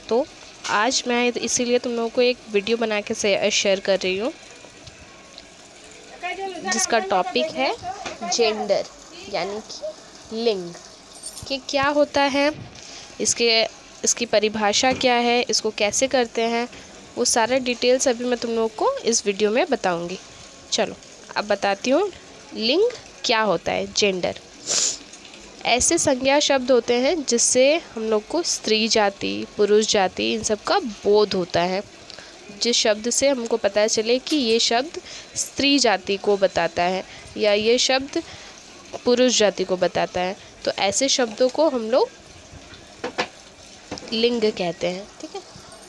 तो आज मैं इसीलिए तुम लोगों को एक वीडियो बना के शेयर कर रही हूँ जिसका टॉपिक है जेंडर यानी कि लिंग कि क्या होता है, इसकी परिभाषा क्या है, इसको कैसे करते हैं, वो सारा डिटेल्स अभी मैं तुम लोगों को इस वीडियो में बताऊंगी। चलो अब बताती हूँ लिंग क्या होता है। जेंडर ऐसे संज्ञा शब्द होते हैं जिससे हम लोग को स्त्री जाति, पुरुष जाति इन सब का बोध होता है। जिस शब्द से हमको पता चले कि ये शब्द स्त्री जाति को बताता है या ये शब्द पुरुष जाति को बताता है, तो ऐसे शब्दों को हम लोग लिंग कहते हैं। ठीक है,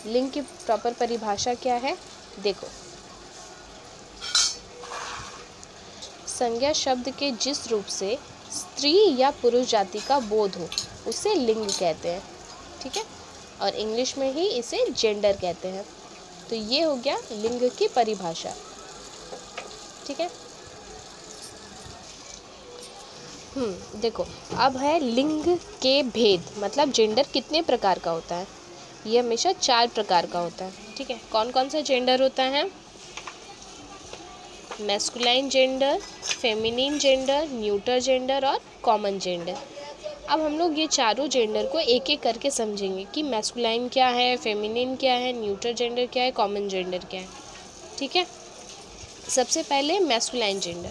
लिंग की प्रॉपर परिभाषा क्या है देखो। संज्ञा शब्द के जिस रूप से स्त्री या पुरुष जाति का बोध हो उसे लिंग कहते हैं। ठीक है, और इंग्लिश में ही इसे जेंडर कहते हैं। तो ये हो गया लिंग की परिभाषा। ठीक है, देखो अब है लिंग के भेद, मतलब जेंडर कितने प्रकार का होता है। ये हमेशा 4 प्रकार का होता है। ठीक है, कौन कौन सा जेंडर होता है? Masculine gender, feminine gender, neuter gender और कॉमन जेंडर। अब हम लोग ये चारों जेंडर को एक एक करके समझेंगे कि मैस्कुलाइन क्या है, फेमिनिन क्या है, न्यूटर जेंडर क्या है, कॉमन जेंडर क्या है। ठीक है, सबसे पहले मैस्कुलाइन जेंडर।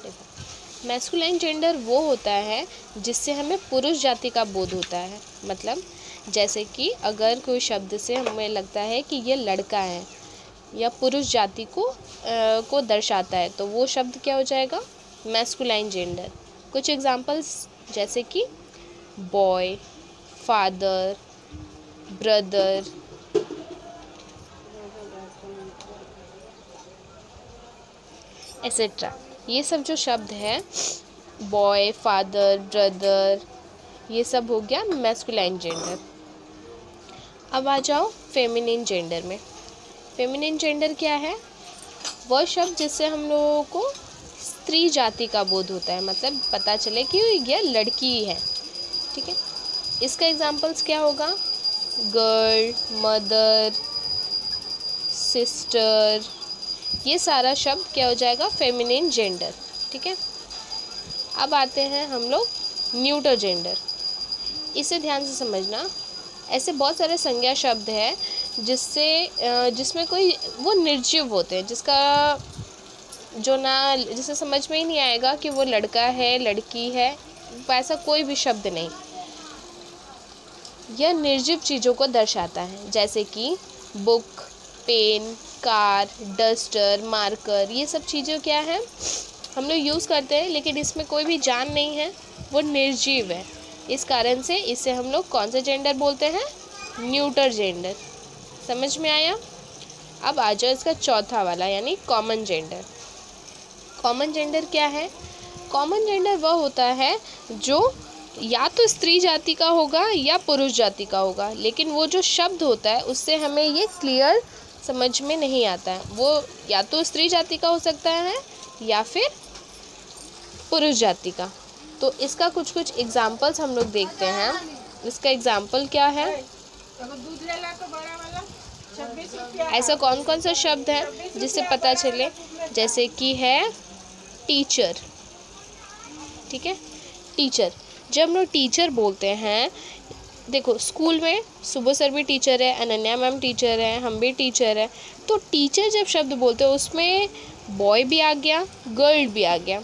देखो मैस्कुलाइन जेंडर वो होता है जिससे हमें पुरुष जाति का बोध होता है। मतलब जैसे कि अगर कोई शब्द से हमें लगता है कि ये लड़का है या पुरुष जाति को दर्शाता है, तो वो शब्द क्या हो जाएगा? Masculine gender. कुछ एग्जांपल्स जैसे कि बॉय, फादर, ब्रदर, एसेट्रा। ये सब जो शब्द है बॉय, फादर, ब्रदर, ये सब हो गया मैस्कुलाइन जेंडर। अब आ जाओ फेमिनिन जेंडर में। फेमिनिन जेंडर क्या है? वह शब्द जिससे हम लोगों को स्त्री जाति का बोध होता है, मतलब पता चले कि यह लड़की है। ठीक है, इसका एग्जांपल्स क्या होगा? गर्ल, मदर, सिस्टर, ये सारा शब्द क्या हो जाएगा? Feminine gender. ठीक है, अब आते हैं हम लोग न्यूटर जेंडर। इसे ध्यान से समझना। ऐसे बहुत सारे संज्ञा शब्द हैं जिसमें कोई वो निर्जीव होते हैं, जिसे समझ में ही नहीं आएगा कि वो लड़का है, लड़की है, ऐसा कोई भी शब्द नहीं। यह निर्जीव चीज़ों को दर्शाता है, जैसे कि book, pen, car, duster, marker. ये सब चीज़ें क्या है? हम लोग यूज़ करते हैं लेकिन इसमें कोई भी जान नहीं है, वो निर्जीव है। इस कारण से इसे हम लोग कौन सा जेंडर बोलते हैं? Neuter gender. समझ में आया? अब आ जाओ इसका चौथा वाला यानी कॉमन जेंडर। कॉमन जेंडर क्या है? कॉमन जेंडर वह होता है जो या तो स्त्री जाति का होगा या पुरुष जाति का होगा, लेकिन वो जो शब्द होता है उससे हमें ये क्लियर समझ में नहीं आता है। वो या तो स्त्री जाति का हो सकता है या फिर पुरुष जाति का। तो इसका कुछ एग्जाम्पल्स हम लोग देखते हैं। इसका एग्जाम्पल क्या है? ऐसा कौन कौन सा शब्द है जिससे पता चले? जैसे कि है टीचर। ठीक है, टीचर। जब हम लोग टीचर बोलते हैं, देखो स्कूल में सुबह सर भी टीचर है, अनन्या मैम टीचर है, हम भी टीचर है। तो टीचर जब शब्द बोलते हैं उसमें बॉय भी आ गया, गर्ल भी आ गया।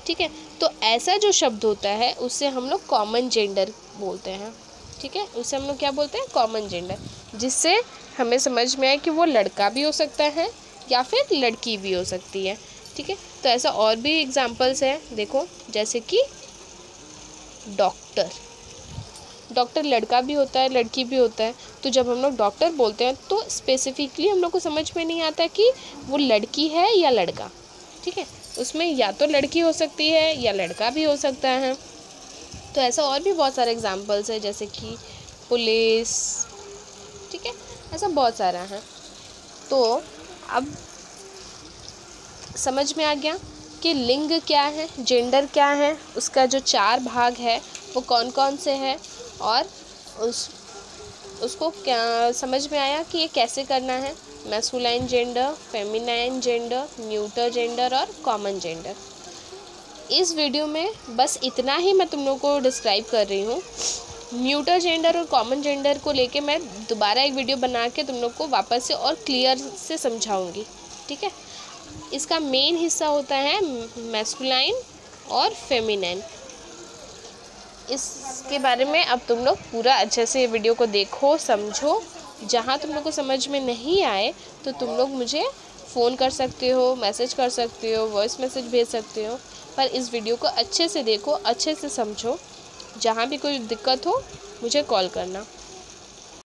ठीक है, तो ऐसा जो शब्द होता है उससे हम लोग कॉमन जेंडर बोलते हैं। ठीक है, उससे हम लोग क्या बोलते हैं? कॉमन जेंडर, जिससे हमें समझ में आए कि वो लड़का भी हो सकता है या फिर लड़की भी हो सकती है। ठीक है, तो ऐसा और भी एग्जांपल्स हैं। देखो जैसे कि डॉक्टर। डॉक्टर लड़का भी होता है, लड़की भी होता है। तो जब हम लोग डॉक्टर बोलते हैं तो स्पेसिफिकली हम लोग को समझ में नहीं आता कि वो लड़की है या लड़का। ठीक है, उसमें या तो लड़की हो सकती है या लड़का भी हो सकता है। तो ऐसा और भी बहुत सारे एग्जांपल्स है, जैसे कि पुलिस। ठीक है, ऐसा बहुत सारा है। तो अब समझ में आ गया कि लिंग क्या है, जेंडर क्या है, उसका जो 4 भाग है वो कौन कौन से हैं, और उसको क्या समझ में आया कि ये कैसे करना है, masculine gender, feminine gender, neuter gender और कॉमन जेंडर। इस वीडियो में बस इतना ही मैं तुम लोगों को डिस्क्राइब कर रही हूँ। न्यूटर जेंडर और कॉमन जेंडर को लेके मैं दोबारा एक वीडियो बना के तुम लोग को वापस से और क्लियर से समझाऊंगी, ठीक है। इसका मेन हिस्सा होता है मैस्कुलाइन और फेमिनाइन। इसके बारे में अब तुम लोग पूरा अच्छे से वीडियो को देखो, समझो। जहाँ तुम लोग को समझ में नहीं आए तो तुम लोग मुझे फ़ोन कर सकते हो, मैसेज कर सकते हो, वॉइस मैसेज भेज सकते हो, पर इस वीडियो को अच्छे से देखो, अच्छे से समझो। जहाँ भी कोई दिक्कत हो मुझे कॉल करना।